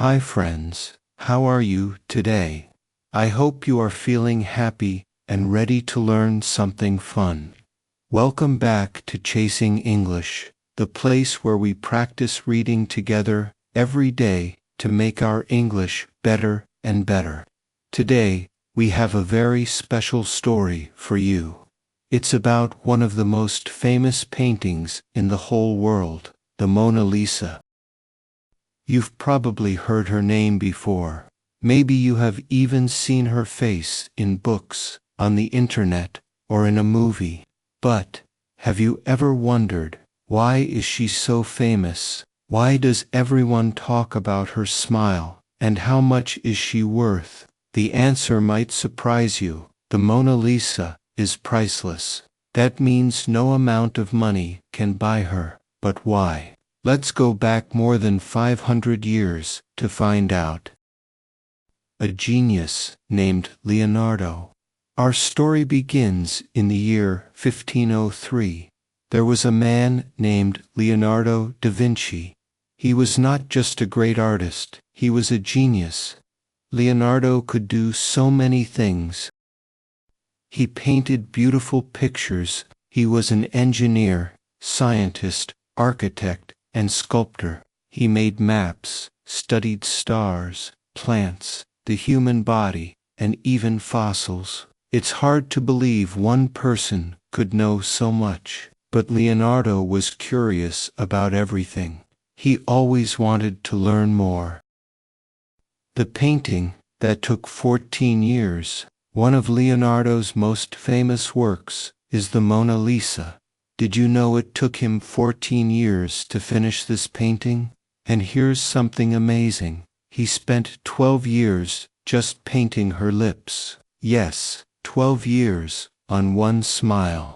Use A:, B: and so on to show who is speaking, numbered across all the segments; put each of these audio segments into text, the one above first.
A: Hi friends, how are you today? I hope you are feeling happy and ready to learn something fun. Welcome back to Chasing English, the place where we practice reading together every day to make our English better and better. Today, we have a very special story for you. It's about one of the most famous paintings in the whole world, the Mona Lisa. You've probably heard her name before. Maybe you have even seen her face in books, on the internet, or in a movie. But, have you ever wondered, why is she so famous? Why does everyone talk about her smile? And how much is she worth? The answer might surprise you. The Mona Lisa is priceless. That means no amount of money can buy her. But why? Let's go back more than 500 years to find out. A genius named Leonardo. Our story begins in the year 1503. There was a man named Leonardo da Vinci. He was not just a great artist, he was a genius. Leonardo could do so many things. He painted beautiful pictures. He was an engineer, scientist, architect, and sculptor. He made maps, studied stars, plants, the human body, and even fossils. It's hard to believe one person could know so much, but Leonardo was curious about everything. He always wanted to learn more. The painting, that took 14 years, one of Leonardo's most famous works, is the Mona Lisa. Did you know it took him 14 years to finish this painting? And here's something amazing. He spent 12 years just painting her lips. Yes, 12 years on one smile.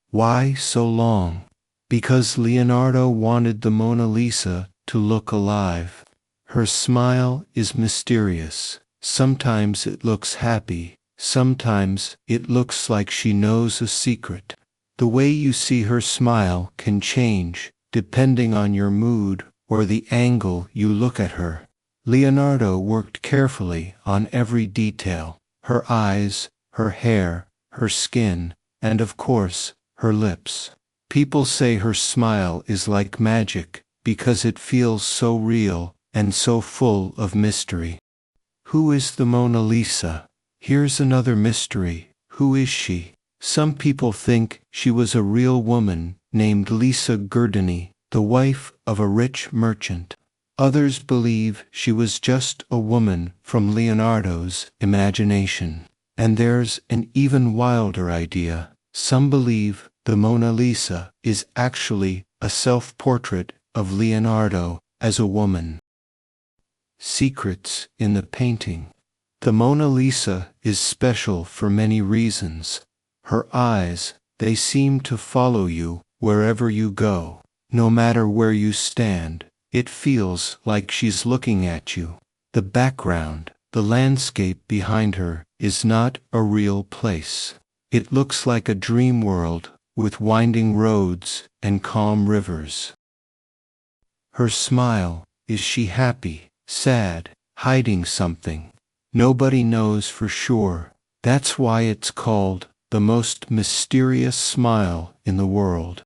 A: Why so long? Because Leonardo wanted the Mona Lisa to look alive. Her smile is mysterious. Sometimes it looks happy. Sometimes it looks like she knows a secret. The way you see her smile can change, depending on your mood or the angle you look at her. Leonardo worked carefully on every detail: her eyes, her hair, her skin, and of course, her lips. People say her smile is like magic because it feels so real and so full of mystery. Who is the Mona Lisa? Here's another mystery. Who is she? Some people think she was a real woman named Lisa Gurdini, the wife of a rich merchant. Others believe she was just a woman from Leonardo's imagination. And there's an even wilder idea. Some believe the Mona Lisa is actually a self-portrait of Leonardo as a woman. Secrets in the painting. The Mona Lisa is special for many reasons. Her eyes, they seem to follow you wherever you go. No matter where you stand, it feels like she's looking at you. The background, the landscape behind her, is not a real place. It looks like a dream world with winding roads and calm rivers. Her smile, is she happy, sad, hiding something? Nobody knows for sure. That's why it's called the most mysterious smile in the world.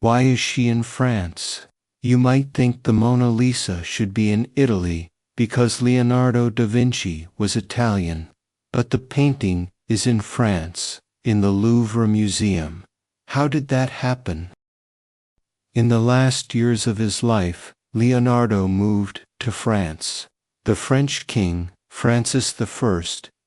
A: Why is she in France? You might think the Mona Lisa should be in Italy because Leonardo da Vinci was Italian. But the painting is in France, in the Louvre Museum. How did that happen? In the last years of his life, Leonardo moved to France. The French king, Francis I,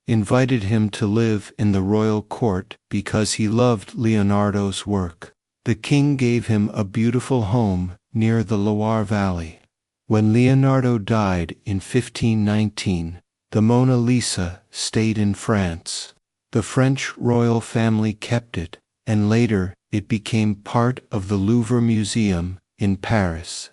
A: invited him to live in the royal court because he loved Leonardo's work. The king gave him a beautiful home near the Loire Valley. When Leonardo died in 1519, the Mona Lisa stayed in France. The French royal family kept it, and later it became part of the Louvre Museum in Paris.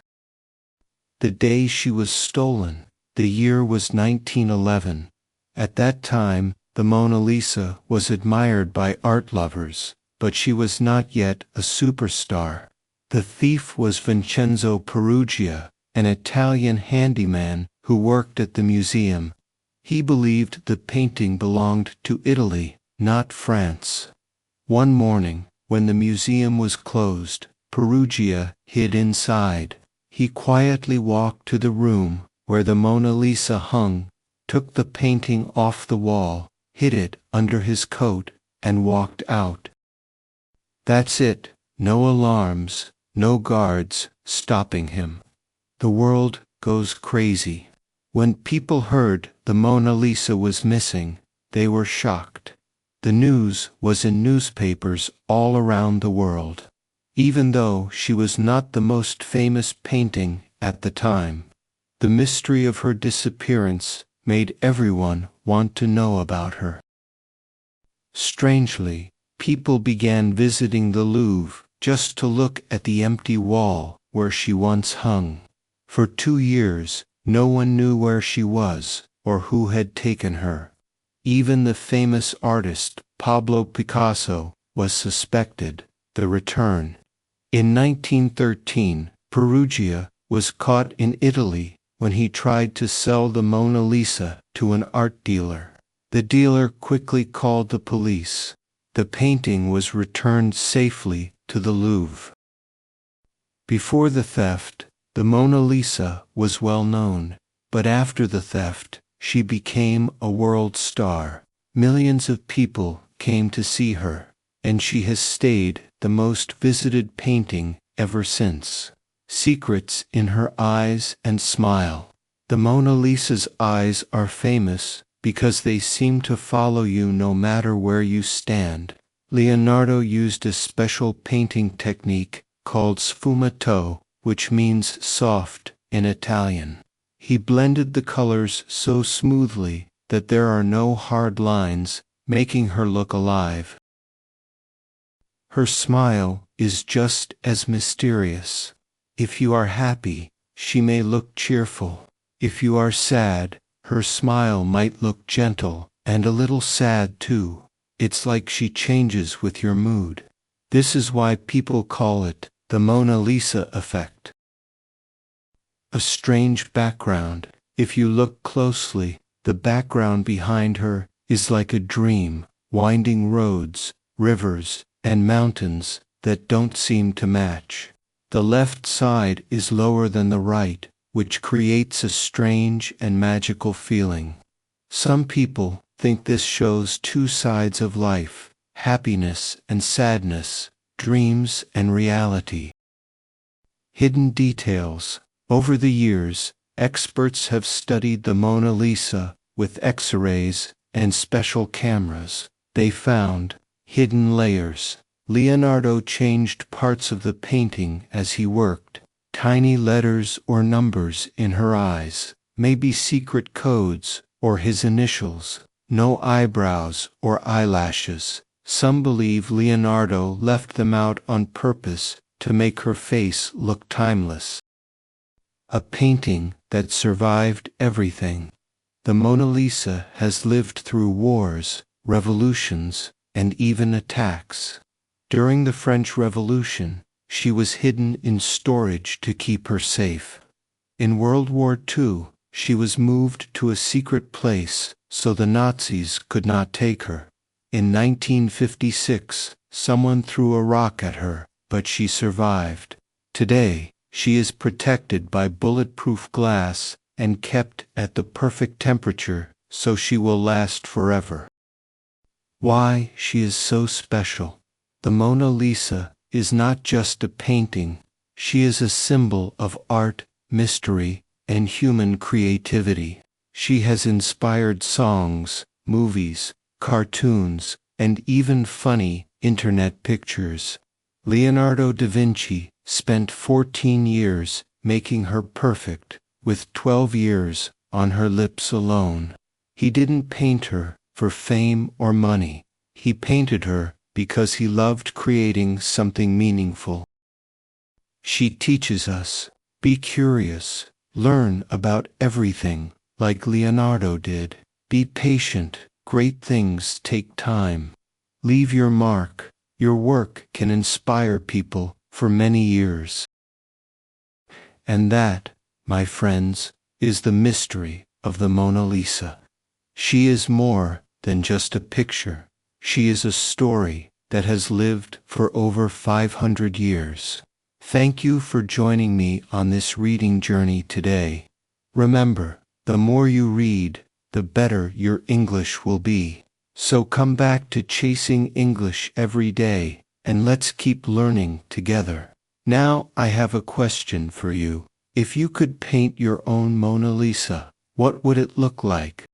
A: The day she was stolen, the year was 1911. At that time, the Mona Lisa was admired by art lovers, but she was not yet a superstar. The thief was Vincenzo Peruggia, an Italian handyman who worked at the museum. He believed the painting belonged to Italy, not France. One morning, when the museum was closed, Perugia hid inside. He quietly walked to the room where the Mona Lisa hung, took the painting off the wall, hid it under his coat, and walked out. That's it, no alarms, no guards stopping him. The world goes crazy. When people heard the Mona Lisa was missing, they were shocked. The news was in newspapers all around the world. Even though she was not the most famous painting at the time, the mystery of her disappearance made everyone want to know about her. Strangely, people began visiting the Louvre just to look at the empty wall where she once hung. For 2 years, no one knew where she was or who had taken her. Even the famous artist Pablo Picasso was suspected. The return. In 1913, Perugia was caught in Italy when he tried to sell the Mona Lisa to an art dealer. The dealer quickly called the police. The painting was returned safely to the Louvre. Before the theft, the Mona Lisa was well known, but after the theft, she became a world star. Millions of people came to see her, and she has stayed the most visited painting ever since. Secrets in her eyes and smile. The Mona Lisa's eyes are famous because they seem to follow you no matter where you stand. Leonardo used a special painting technique called sfumato, which means soft in Italian. He blended the colors so smoothly that there are no hard lines, making her look alive. Her smile is just as mysterious. If you are happy, she may look cheerful. If you are sad, her smile might look gentle and a little sad too. It's like she changes with your mood. This is why people call it the Mona Lisa effect. A strange background. If you look closely, the background behind her is like a dream, winding roads, rivers, and mountains that don't seem to match. The left side is lower than the right, which creates a strange and magical feeling. Some people think this shows 2 sides of life, happiness and sadness, dreams and reality. Hidden details. Over the years, experts have studied the Mona Lisa with X-rays and special cameras. They found hidden layers. Leonardo changed parts of the painting as he worked. Tiny letters or numbers in her eyes, maybe secret codes or his initials. No eyebrows or eyelashes. Some believe Leonardo left them out on purpose to make her face look timeless. A painting that survived everything. The Mona Lisa has lived through wars, revolutions, and even attacks. During the French Revolution, she was hidden in storage to keep her safe. In World War II, she was moved to a secret place so the Nazis could not take her. In 1956, someone threw a rock at her, but she survived. Today, she is protected by bulletproof glass and kept at the perfect temperature so she will last forever. Why she is so special. The Mona Lisa is not just a painting, she is a symbol of art, mystery, and human creativity. She has inspired songs, movies, cartoons, and even funny internet pictures. Leonardo da Vinci spent 14 years making her perfect, with 12 years on her lips alone. He didn't paint her for fame or money. He painted her because he loved creating something meaningful. She teaches us, be curious, learn about everything, like Leonardo did. Be patient, great things take time. Leave your mark, your work can inspire people for many years. And that my friends, is the mystery of the Mona Lisa. She is more than just a picture. She is a story that has lived for over 500 years. Thank you for joining me on this reading journey today. Remember, the more you read, the better your English will be. So come back to Chasing English every day, and let's keep learning together. Now I have a question for you. If you could paint your own Mona Lisa, what would it look like?